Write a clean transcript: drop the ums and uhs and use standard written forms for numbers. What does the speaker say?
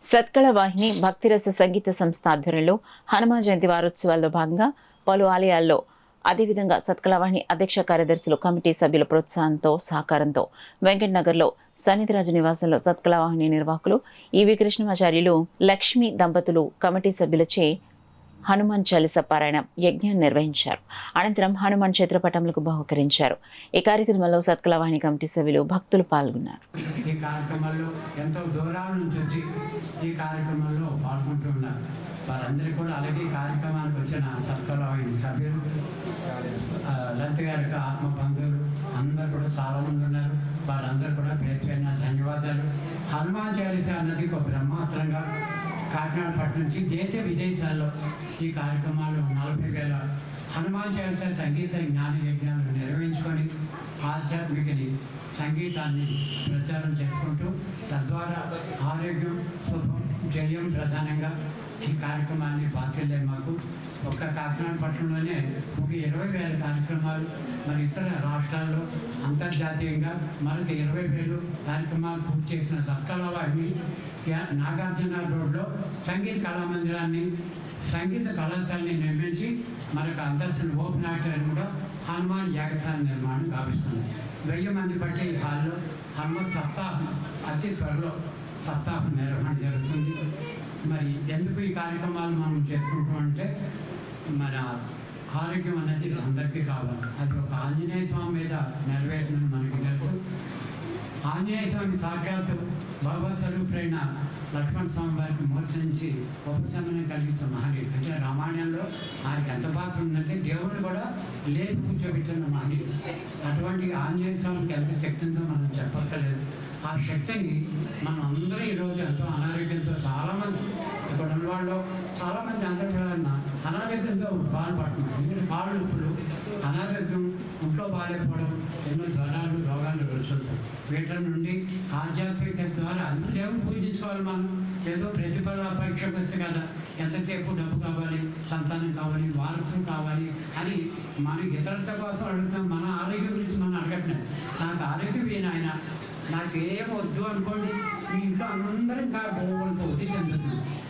సత్కళ వాహిని భక్తిరస సంగీత సంస్థ ఆధ్వర్యంలో హనుమాన్ జయంతి వారోత్సవాల్లో భాగంగా పలు ఆలయాల్లో అదేవిధంగా సత్కళ వాహిని అధ్యక్ష కార్యదర్శులు కమిటీ సభ్యుల ప్రోత్సాహంతో సహకారంతో వెంకటనగర్లో సన్నిధిరాజు నివాసంలో సత్కళ వాహిని నిర్వాహకులు ఈవి కృష్ణమాచార్యులు లక్ష్మీ దంపతులు కమిటీ సభ్యులచే హనుమాన్ చాలీసా పారాయణ యజ్ఞం నిర్వహించారు. అనంతరం హనుమాన్ చిత్రపటములకు బహుకరించారు. ఈ కార్యక్రమంలో సత్కళ వాహిని కమిటీ సభ్యులు భక్తులు పాల్గొన్నారు. ఈ కార్యక్రమంలో ఎంతో దూరాల నుంచి వచ్చి ఈ కార్యక్రమంలో పాల్గొంటున్నారు. వారందరూ కూడా అలాగే కార్యక్రమానికి వచ్చిన సత్కళ వాహిని సభ్యులు, లలిత గారికి ఆత్మ బంధువులు అందరూ కూడా చాలామంది ఉన్నారు. వారందరూ కూడా పేరు ధన్యవాదాలు. హనుమాన్ చాలీసా అన్నది ఒక బ్రహ్మాస్త్రంగా కాకినాడ పట్టణం నుంచి దేశ విదేశాల్లో ఈ కార్యక్రమాలు 40,000 హనుమాన్ చాలీసా సంగీత జ్ఞాన యజ్ఞాలు నిర్వహించుకొని ఆధ్యాత్మికని సంగీతాన్ని ప్రచారం చేసుకుంటూ తద్వారా ఆరోగ్యం, శుభం, జయం ప్రధానంగా ఈ కార్యక్రమాన్ని బాధ్యలే మాకు. ఒక్క కాకినాడ పట్టణంలోనే ఒక 20,000 కార్యక్రమాలు, మరి ఇతర రాష్ట్రాల్లో అంతర్జాతీయంగా మరొక 20,000 కార్యక్రమాలు పూర్తి చేసిన సత్కళ వాహిని నాగార్జున రోడ్లో సంగీత కళామందిరాన్ని, సంగీత కళాశాలని నిర్మించి మరొక అంతస్తులు ఓపెన్ ఆడిటోరియంగా హనుమాన్ యాగశాల నిర్మాణం గావిస్తుంది. 1000 మంది బట్టి ఈ హాల్లో హనుమత్ సప్తాహం అతి త్వరలో సప్తాహం నిర్వహణ జరుగుతుంది. మరి ఎందుకు ఈ కార్యక్రమాలు మనం చేసుకుంటామంటే మన ఆరోగ్యం అనేది అందరికీ కావాలి. అది ఒక ఆంజనేయ స్వామి మీద నెరవేర్చడం మనకి తెలుసు. ఆంజనేయ స్వామి సాక్షాత్తు భగవత్ స్వరూపుడైన లక్ష్మణ స్వామి వారికి మోర్చరించి ఉపశమనం కలిగించిన మహనీయుడు. అంటే రామాయణంలో ఆయనకి ఎంత పాత్ర ఉందంటే దేవుడు కూడా లేచి కూర్చోబెట్టిన మహనీయుడు. అటువంటి ఆంజనేయ స్వామికి ఎంత శక్తి ఉందో మనం చెప్పక్కర్లేదు. ఆ శక్తిని మనం అందరూ ఈరోజు ఎంతో అనారోగ్యంతో చాలామంది ఇక్కడ ఉన్న వాళ్ళు చాలామంది అందరూ కూడా అనారోగ్యంతో బాధపడుతున్నారు. ఎందుకంటే కాళ్ళు నొప్పులు, అనారోగ్యం, ఇంట్లో బాగాలేకపోవడం, ఎన్నో జ్వరాలు, రోగాలు వస్తుంటాయి. వీటి నుండి ఆధ్యాత్మిక ద్వారా దేవుని పూజించుకోవాలి. మనం ఏదో ప్రతిఫల అపేక్ష వస్తే కదా, ఎంతసేపు డబ్బు కావాలి, సంతానం కావాలి, వారసులు కావాలి అని మనకి ఇతరులతో కోసం అడుగుతాం. మన ఆరోగ్యం గురించి మనం అడగట్లేదు. నాకు ఆరోగ్యం ఆయన నాకు ఏం వద్దు అనుకోండి, మీ ఇంట్లో అందరూ ఇంకా బోల్తో వద్దు చెందుతుంది.